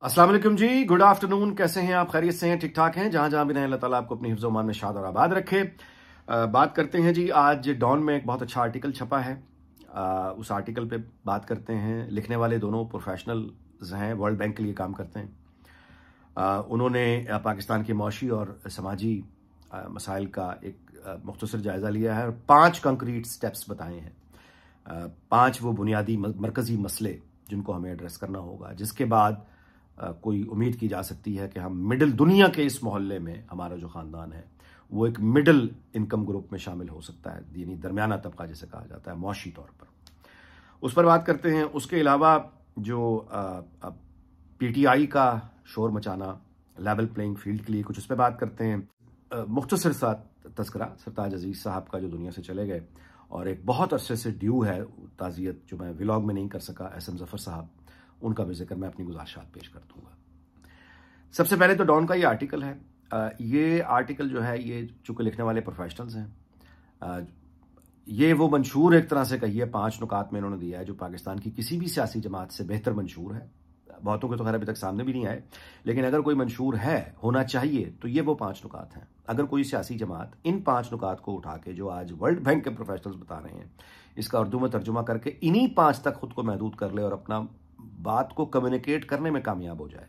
अस्सलाम वालेकुम जी, good afternoon. कैसे हैं आप? खैरियत से हैं? ठीक ठाक हैं? जहां जहां भी रहें, अल्लाह ताला आपको अपनी हिफ्ज़ मान में शाद और आबाद रखे। बात करते हैं जी, आज डॉन में एक बहुत अच्छा आर्टिकल छपा है। उस आर्टिकल पे बात करते हैं। लिखने वाले दोनों प्रोफेशनल्स हैं, वर्ल्ड बैंक के लिए काम करते हैं। उन्होंने पाकिस्तान के मौशी और समाजी मसाइल का एक मुख्तसर जायज़ा लिया है और 5 कंक्रीट स्टेप्स बताए हैं। 5 वो बुनियादी मरकज़ी मसले जिनको हमें एड्रेस करना होगा, जिसके बाद कोई उम्मीद की जा सकती है कि हम मिडिल दुनिया के इस मोहल्ले में हमारा जो ख़ानदान है वो एक मिडिल इनकम ग्रुप में शामिल हो सकता है, यानी दरमियाना तबका जिसे कहा जाता है मौशी तौर पर। उस पर बात करते हैं। उसके अलावा जो पीटीआई का शोर मचाना लेवल प्लेइंग फील्ड के लिए, कुछ उस पर बात करते हैं। मुख्तसर सा तज़किरा सरताज अजीज़ साहब का जो दुनिया से चले गए और एक बहुत अरसे से ड्यू है ताज़ियत, जो मैं व्लॉग में नहीं कर सका, एसएम ज़फ़र साहब, उनका भी जिक्र मैं अपनी गुज़ारिशात पेश कर दूंगा। सबसे पहले तो डॉन का ये आर्टिकल है। ये आर्टिकल जो है, ये चूंकि लिखने वाले प्रोफेशनल्स हैं, ये वो मंशूर एक तरह से कहिए 5 नुकात में इन्होंने दिया है जो पाकिस्तान की किसी भी सियासी जमात से बेहतर मंशूर है। बहुतों के तो खैर अभी तक सामने भी नहीं आए, लेकिन अगर कोई मंशूर है, होना चाहिए, तो ये वो 5 नुकात हैं। अगर कोई सियासी जमात इन 5 नुकात को उठा के, जो आज वर्ल्ड बैंक के प्रोफेशनल्स बता रहे हैं, इसका उर्दू में तर्जुमा करके इन्हीं 5 तक खुद को महदूद कर ले और अपना बात को कम्युनिकेट करने में कामयाब हो जाए,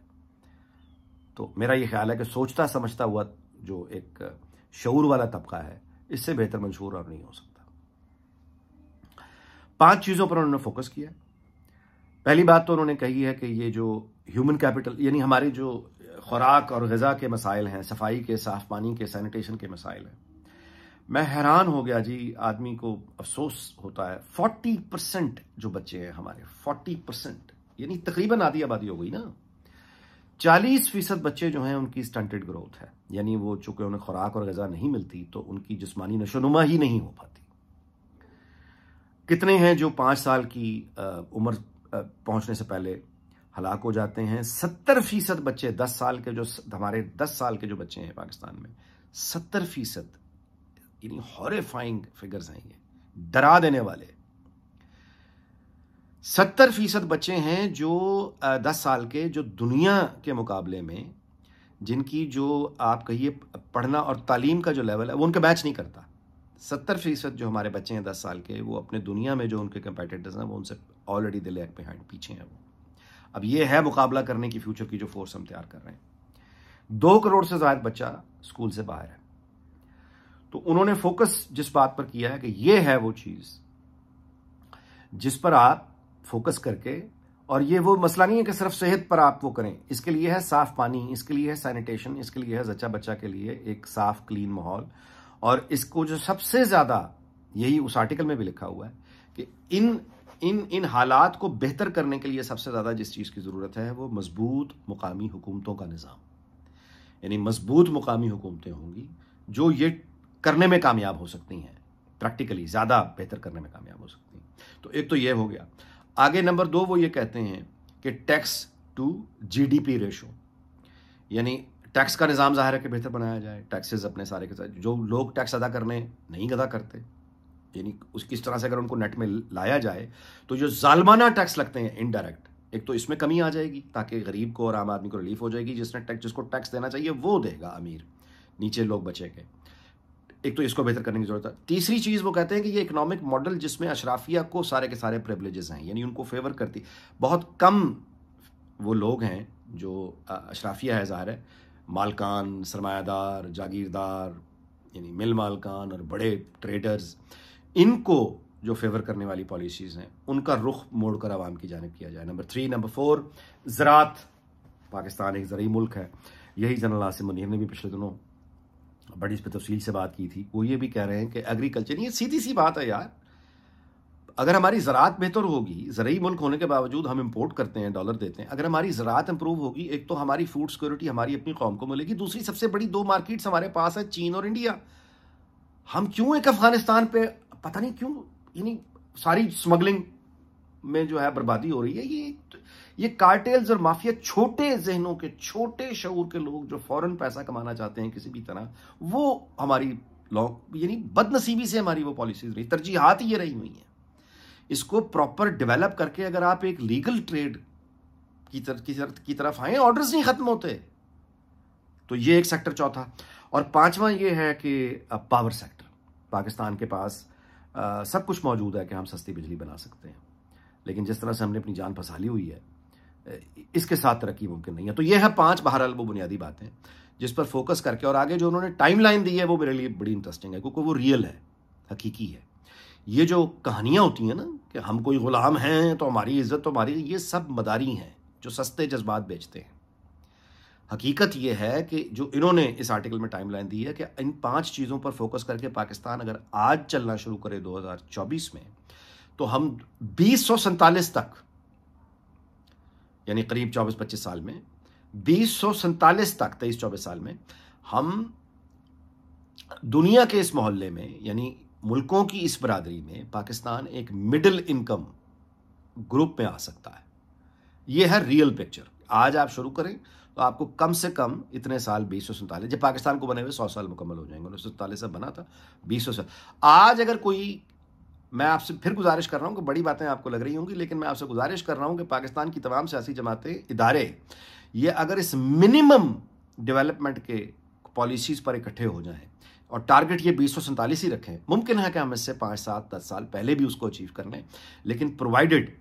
तो मेरा यह ख्याल है कि सोचता समझता हुआ जो एक शऊर वाला तबका है, इससे बेहतर मंशूर और नहीं हो सकता। 5 चीजों पर उन्होंने फोकस किया। पहली बात तो उन्होंने कही है कि ये जो ह्यूमन कैपिटल, यानी हमारी जो खुराक और ग़िज़ा के मसाइल हैं, सफाई के, साफ पानी के, सैनिटेशन के मसाइल हैं, मैं हैरान हो गया जी। आदमी को अफसोस होता है। 40% जो बच्चे हैं हमारे, 40%, यानी तकरीबन आधी आबादी हो गई ना। 40% बच्चे जो हैं उनकी स्टंटेड ग्रोथ है, यानी वो चूंकि उन्हें खुराक और ग़िज़ा नहीं मिलती तो उनकी जिस्मानी नशोनुमा ही नहीं हो पाती। कितने हैं जो 5 साल की उम्र पहुंचने से पहले हलाक हो जाते हैं। 70% बच्चे 10 साल के, जो हमारे 10 साल के जो बच्चे हैं पाकिस्तान में, 70%, यानी हॉरिफाइंग फिगर्स हैं, ये डरा देने वाले। 70% बच्चे हैं जो 10 साल के, जो दुनिया के मुकाबले में, जिनकी जो आप कहिए पढ़ना और तालीम का जो लेवल है वो उनके मैच नहीं करता। 70% जो हमारे बच्चे हैं 10 साल के, वो अपने दुनिया में जो उनके कंपेटिटर्स हैं वो उनसे ऑलरेडी दे लैग बिहाइंड, पीछे हैं वो। अब ये है मुकाबला करने की फ्यूचर की जो फोर्स हम तैयार कर रहे हैं। 2 करोड़ से ज्यादा बच्चा स्कूल से बाहर है। तो उन्होंने फोकस जिस बात पर किया है कि ये है वो चीज जिस पर आप फोकस करके, और ये वो मसला नहीं है कि सिर्फ सेहत पर आप वो करें, इसके लिए है साफ पानी, इसके लिए है सैनिटेशन, इसके लिए है जच्चा बच्चा के लिए एक साफ क्लीन माहौल। और इसको जो सबसे ज्यादा, यही उस आर्टिकल में भी लिखा हुआ है कि इन हालात को बेहतर करने के लिए सबसे ज्यादा जिस चीज की जरूरत है वो मजबूत मुकामी हुकूमतों का निजाम, यानी मजबूत मुकामी हुकूमतें होंगी जो ये करने में कामयाब हो सकती हैं, प्रैक्टिकली ज्यादा बेहतर करने में कामयाब हो सकती हैं। तो एक तो ये हो गया। आगे नंबर 2 वो ये कहते हैं कि टैक्स टू जीडीपी रेशो, यानी टैक्स का निज़ाम ज़ाहिर है कि बेहतर बनाया जाए। टैक्सेस अपने सारे के साथ, जो लोग टैक्स अदा करने नहीं अदा करते, यानी उसकी इस तरह से अगर उनको नेट में लाया जाए तो जो जालमाना टैक्स लगते हैं इनडायरेक्ट, एक तो इसमें कमी आ जाएगी ताकि गरीब को और आम आदमी को रिलीफ हो जाएगी। जिसको टैक्स देना चाहिए वो देगा अमीर, नीचे लोग बचेंगे। एक तो इसको बेहतर करने की जरूरत है। तीसरी चीज वो कहते हैं कि ये इकोनॉमिक मॉडल जिसमें अशराफिया को सारे के सारे प्रिविलेजेस हैं, यानी उनको फेवर करती, बहुत कम वो लोग हैं जो अशराफिया है, ज़ाहिर है, मालकान, सरमायादार, जागीरदार, यानी मिल मालकान और बड़े ट्रेडर्स, इनको जो फेवर करने वाली पॉलिसीज हैं उनका रुख मोड़कर आवाम की जानिब किया जाए। नंबर 3। नंबर 4, ज़राअत। पाकिस्तान एक ज़रूरी मुल्क है। यही जनरल आसिम मुनीर ने भी पिछले दिनों बड़ी इस पर तफसील से बात की थी। वो ये भी कह रहे हैं कि एग्रीकल्चर, ये सीधी सी बात है यार, अगर हमारी ज़राअत बेहतर होगी, ज़रूरी मुल्क होने के बावजूद हम इंपोर्ट करते हैं, डॉलर देते हैं, अगर हमारी ज़राअत इंप्रूव होगी, एक तो हमारी फूड सिक्योरिटी हमारी अपनी कौम को मिलेगी, दूसरी सबसे बड़ी 2 मार्केट्स हमारे पास है, चीन और इंडिया। हम क्यों एक अफगानिस्तान पे, पता नहीं क्यों, यानी सारी स्मगलिंग में जो है बर्बादी हो रही है। ये कार्टेल्स और माफिया, छोटे जहनों के, छोटे शऊर के लोग जो फौरन पैसा कमाना चाहते हैं किसी भी तरह, वो हमारी यानी बदनसीबी से हमारी वो पॉलिसीज रही, तरजीहात ही ये रही हुई हैं। इसको प्रॉपर डेवलप करके अगर आप एक लीगल ट्रेड की तरफ आए, ऑर्डर्स नहीं खत्म होते। तो ये एक सेक्टर चौथा। और पांचवा ये है कि पावर सेक्टर। पाकिस्तान के पास सब कुछ मौजूद है कि हम सस्ती बिजली बना सकते हैं, लेकिन जिस तरह से हमने अपनी जान फंसा ली हुई है, इसके साथ तरक्की मुमकिन नहीं है। तो ये है 5 बहरहाल वो बुनियादी बातें जिस पर फोकस करके, और आगे जो उन्होंने टाइमलाइन दी है वो मेरे लिए बड़ी इंटरेस्टिंग है, क्योंकि वो रियल है, हकीकी है। ये जो कहानियां होती हैं ना कि हम कोई गुलाम हैं तो हमारी इज्जत तो हमारी, ये सब मदारी हैं जो सस्ते जज्बात बेचते हैं। हकीकत ये है कि जो इन्होंने इस आर्टिकल में टाइमलाइन दी है कि इन 5 चीज़ों पर फोकस करके पाकिस्तान अगर आज चलना शुरू करे 2024 में, तो हम 2047 तक, यानी करीब 24-25 साल में, 2047 तक, 23-24 साल में हम दुनिया के इस मोहल्ले में, यानी मुल्कों की इस बरादरी में, पाकिस्तान एक मिडिल इनकम ग्रुप में आ सकता है। यह है रियल पिक्चर। आज आप शुरू करें तो आपको कम से कम इतने साल, 2047, जब पाकिस्तान को बने हुए 100 साल मुकम्मल हो जाएंगे। 1947 से बना था, 20 साल। आज अगर कोई, मैं आपसे फिर गुजारिश कर रहा हूं कि बड़ी बातें आपको लग रही होंगी, लेकिन मैं आपसे गुजारिश कर रहा हूं कि पाकिस्तान की तमाम सियासी जमातें, इदारे, ये अगर इस मिनिमम डेवलपमेंट के पॉलिसीज पर इकट्ठे हो जाएं और टारगेट ये 2047 ही रखें, मुमकिन है कि हम इससे 5, 7, 10 साल पहले भी उसको अचीव कर लें, लेकिन प्रोवाइडेड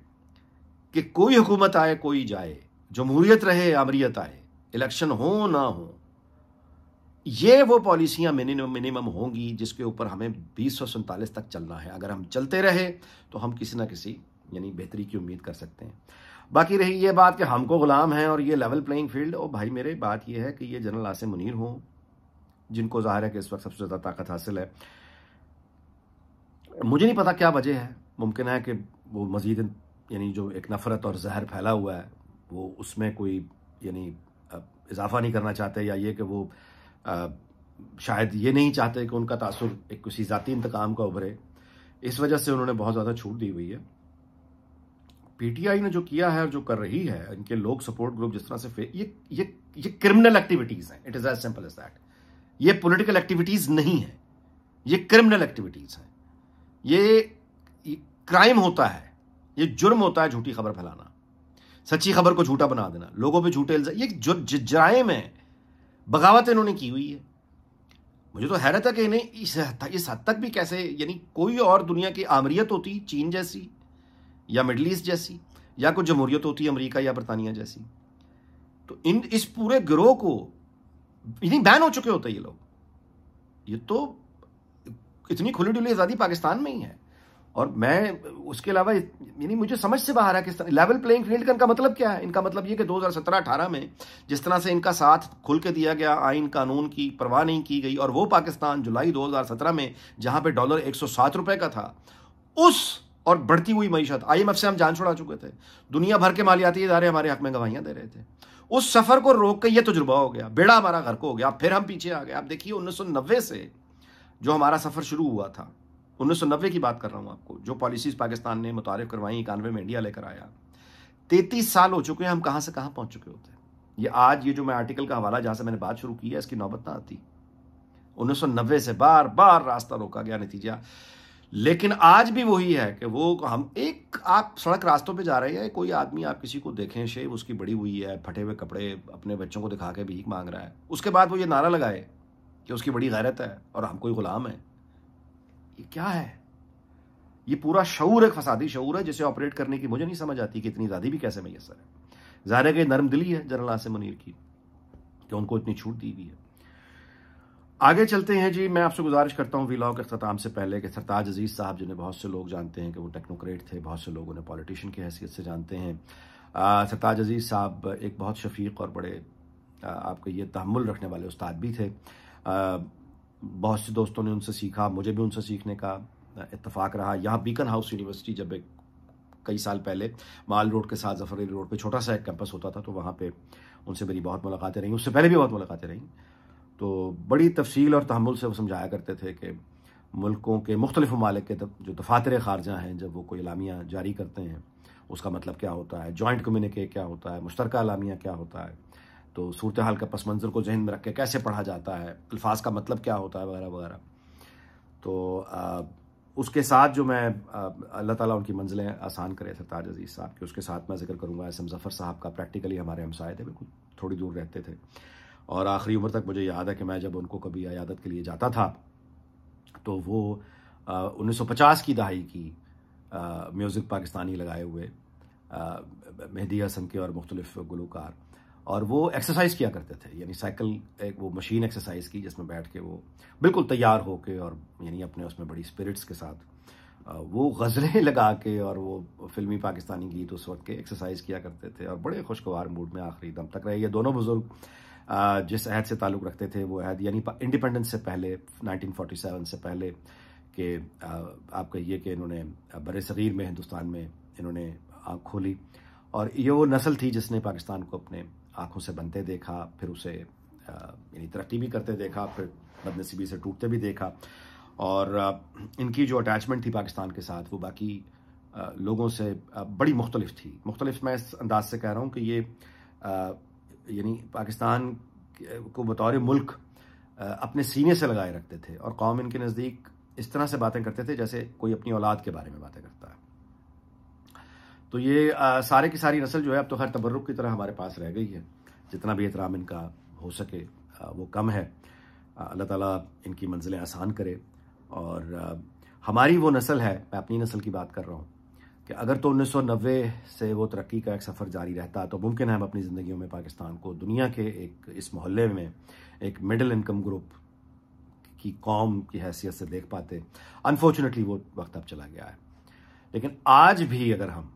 कि कोई हुकूमत आए कोई जाए, जमहूरियत रहे अमरीयत आए, इलेक्शन हो ना हो, ये वो पॉलिसियां मिनिमम होंगी जिसके ऊपर हमें 2047 तक चलना है। अगर हम चलते रहे तो हम किसी ना किसी यानी बेहतरी की उम्मीद कर सकते हैं। बाकी रही ये बात कि हमको गुलाम हैं और ये लेवल प्लेइंग फील्ड, और भाई मेरे बात ये है कि ये जनरल आसिम मुनीर हो, जिनको जाहिर है कि इस वक्त सबसे ज़्यादा ताकत हासिल है। मुझे नहीं पता क्या वजह है, मुमकिन है कि वो मजीद यानी जो एक नफ़रत और जहर फैला हुआ है वो उसमें कोई यानी इजाफा नहीं करना चाहते, या ये कि वो शायद ये नहीं चाहते कि उनका तासुर एक किसी ज़ाती इंतकाम का उभरे, इस वजह से उन्होंने बहुत ज़्यादा छूट दी हुई है। पीटीआई ने जो किया है और जो कर रही है, इनके लोग सपोर्ट ग्रुप जिस तरह से ये क्रिमिनल एक्टिविटीज़ हैं। It is as simple as that. ये पॉलिटिकल एक्टिविटीज़ नहीं है, ये क्रिमिनल एक्टिविटीज़ हैं। ये क्राइम होता है, ये जुर्म होता है झूठी खबर फैलाना, सच्ची खबर को झूठा बना देना, लोगों पे झूठे इल्जाम, ये जो जराइम है, बगावत इन्होंने की हुई है। मुझे तो हैरत है कि इन्हें इस हद तक भी कैसे, यानी कोई और दुनिया की आमरीत होती चीन जैसी या मिडल ईस्ट जैसी, या कुछ जमहूरियत होती अमेरिका या बरतानिया जैसी, तो इस पूरे गिरोह को इन्हीं बैन हो चुके होते ये लोग। ये तो इतनी खुली डुली आज़ादी पाकिस्तान में ही है। और मैं उसके अलावा यानी मुझे समझ से बाहर है किस तरह लेवल प्लेइंग फील्ड का इनका मतलब क्या है। इनका मतलब ये कि 2017-18 में जिस तरह से इनका साथ खुल के दिया गया, आइन कानून की परवाह नहीं की गई, और वो पाकिस्तान जुलाई 2017 में जहां पे डॉलर 107 रुपए का था, उस और बढ़ती हुई मईशत, IMF से हम जान छुड़ा चुके थे, दुनिया भर के मालियाती इदारे हमारे हक में गवाहियां दे रहे थे, उस सफर को रोक के ये तजुर्बा हो गया, बेड़ा हमारा घर को हो गया, फिर हम पीछे आ गए। आप देखिए 1990 से जो हमारा सफर शुरू हुआ था, 1990 की बात कर रहा हूं आपको, जो पॉलिसीज पाकिस्तान ने मुतारिफ करवाई, 91 में इंडिया लेकर आया, 33 साल हो चुके हैं, हम कहां से कहां पहुंच चुके होते हैं। ये आज ये जो मैं आर्टिकल का हवाला जहां से मैंने बात शुरू की है, इसकी नौबत ना आती। 1990 से बार बार रास्ता रोका गया, नतीजा लेकिन आज भी वही है कि वो हम एक, आप सड़क रास्तों पे जा रहे हैं, कोई आदमी आप किसी को देखें, शेव उसकी बड़ी हुई है, फटे हुए कपड़े, अपने बच्चों को दिखा के भीख मांग रहा है, उसके बाद वो ये नारा लगाए कि उसकी बड़ी गैरत है और हम कोई गुलाम है। ये क्या है? ये पूरा शऊर एक फसादी शऊर है जिसे ऑपरेट करने की मुझे नहीं समझ आती कि इतनी आज़ादी भी कैसे मैसर है। ज़ाहिर है कि नरम दिली है जनरल आसिम मुनीर की कि उनको इतनी छूट दी हुई है। आगे चलते हैं जी। मैं आपसे गुजारिश करता हूँ व्लॉग के अख्ताम से पहले कि सरताज अजीज़ साहब, जिन्हें बहुत से लोग जानते हैं कि वो टेक्नोक्रेट थे, बहुत से लोग उन्हें पॉलिटिशियन की हैसियत से जानते हैं। सरताज अजीज़ साहब एक बहुत शफीक और बड़े आपके ये तहम्मुल रखने वाले उस्ताद भी थे। बहुत से दोस्तों ने उनसे सीखा, मुझे भी उनसे सीखने का इत्तेफाक रहा। यहाँ बीकन हाउस यूनिवर्सिटी जब एक कई साल पहले माल रोड के साथ जफर अली रोड पे छोटा सा एक कैंपस होता था, तो वहाँ पे उनसे मेरी बहुत मुलाकातें रहीं, उससे पहले भी बहुत मुलाकातें रहीं। तो बड़ी तफसील और तहम्मुल से वो समझाया करते थे कि मुल्कों के मुख्तलिफ ममालिक के जो दफातर खारजा हैं, जब वो कोई एलामिया जारी करते हैं उसका मतलब क्या होता है, जॉइंट कम्युनिके क्या होता है, मुश्तरका एलामिया क्या होता है, तो सूरत हाल का पस मंज़र को जहन में रख के कैसे पढ़ा जाता है, अल्फाज का मतलब क्या होता है, वगैरह वगैरह। तो उसके साथ जो मैं अल्लाह ताला उनकी मंजिलें आसान करे सरताज अजीज़ साहब के, उसके साथ मैं जिक्र करूँगा एस एम ज़फ़र साहब का। प्रैक्टिकली हमारे हमसाए थे, बिल्कुल थोड़ी दूर रहते थे, और आखिरी उम्र तक मुझे याद है कि मैं जब उनको कभी अयादत के लिए जाता था तो वो 1950 की दहाई की म्यूज़िक पाकिस्तानी लगाए हुए, मेहदी हसन के और मुख्तलिफ गुलकार, और वो एक्सरसाइज किया करते थे, यानी साइकिल, एक वो मशीन एक्सरसाइज की जिसमें बैठ के वो बिल्कुल तैयार होके और यानी अपने उसमें बड़ी स्पिरिट्स के साथ वो गज़लें लगा के और वो फिल्मी पाकिस्तानी गीत उस वक्त के एक्सरसाइज किया करते थे, और बड़े खुशगवार मूड में आखिरी दम तक रहे। ये दोनों बुजुर्ग जिस अहद से ताल्लुक़ रखते थे वो अहद यानी इंडिपेंडेंस से पहले, 1947 से पहले कि आप कहिए कि इन्होंने बरसग़ीर में, हिंदुस्तान में इन्होंने आँख खोली, और ये वो नस्ल थी जिसने पाकिस्तान को अपने आँखों से बनते देखा, फिर उसे यानी तरक्की भी करते देखा, फिर बदनसीबी से टूटते भी देखा, और इनकी जो अटैचमेंट थी पाकिस्तान के साथ वो बाकी लोगों से बड़ी मुख्तलिफ थी। मुख्तलिफ मैं इस अंदाज से कह रहा हूँ कि ये यानी पाकिस्तान को बतौर मुल्क अपने सीने से लगाए रखते थे, और कौम इनके नज़दीक इस तरह से बातें करते थे जैसे कोई अपनी औलाद के बारे में बातें करता है। तो ये सारे की सारी नस्ल जो है अब तो खैर तबर्रुक की तरह हमारे पास रह गई है, जितना भी एहतराम इनका हो सके वो कम है। अल्लाह ताला इनकी मंजिलें आसान करे, और हमारी वो नस्ल है, मैं अपनी नस्ल की बात कर रहा हूँ, कि अगर तो 1990 से वो तरक्की का एक सफ़र जारी रहता तो मुमकिन है हम अपनी ज़िंदगियों में पाकिस्तान को दुनिया के एक इस मोहल्ले में एक मिडिल इनकम ग्रुप की कौम की हैसियत से देख पाते। अनफॉर्चुनेटली वो वक्त अब चला गया है, लेकिन आज भी अगर हम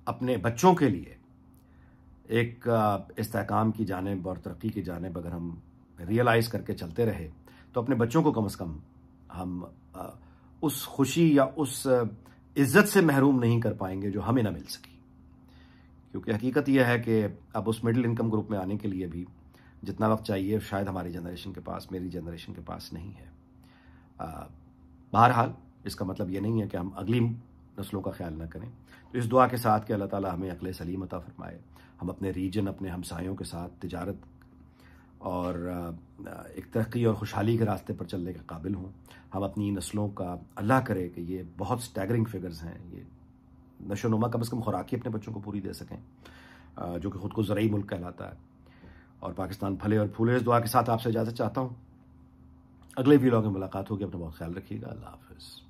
अपने बच्चों के लिए एक इस्तेहकाम की जानिब और तरक्की की जानिब अगर हम रियलाइज़ करके चलते रहे तो अपने बच्चों को कम से कम हम उस खुशी या उस इज्जत से महरूम नहीं कर पाएंगे जो हमें ना मिल सकी। क्योंकि हकीकत यह है कि अब उस मिडिल इनकम ग्रुप में आने के लिए भी जितना वक्त चाहिए शायद हमारी जनरेशन के पास, मेरी जनरेशन के पास नहीं है। बहरहाल इसका मतलब ये नहीं है कि हम अगली नस्लों का ख्याल ना करें। तो इस दुआ के साथ कि अल्लाह ताला हमें अक्ल सलीम अता फरमाए, हम अपने रीजन, अपने हमसायों के साथ तिजारत और एक तरक्की और खुशहाली के रास्ते पर चलने के काबिल हों। हम अपनी नस्लों का अल्लाह करे कि ये बहुत स्टैगरिंग फिगर्स हैं, ये नशोनुमा कम से कम खुराकी अपने बच्चों को पूरी दे सकें, जो कि ख़ुद को ज़रई मुल्क कहलाता है, और पाकिस्तान फले और फूले। इस दुआ के साथ आपसे इजाज़त चाहता हूँ। अगले वीडियो में मुलाकात होगी। अपना बहुत ख्याल रखिएगा। अल्लाह हाफ़िज़।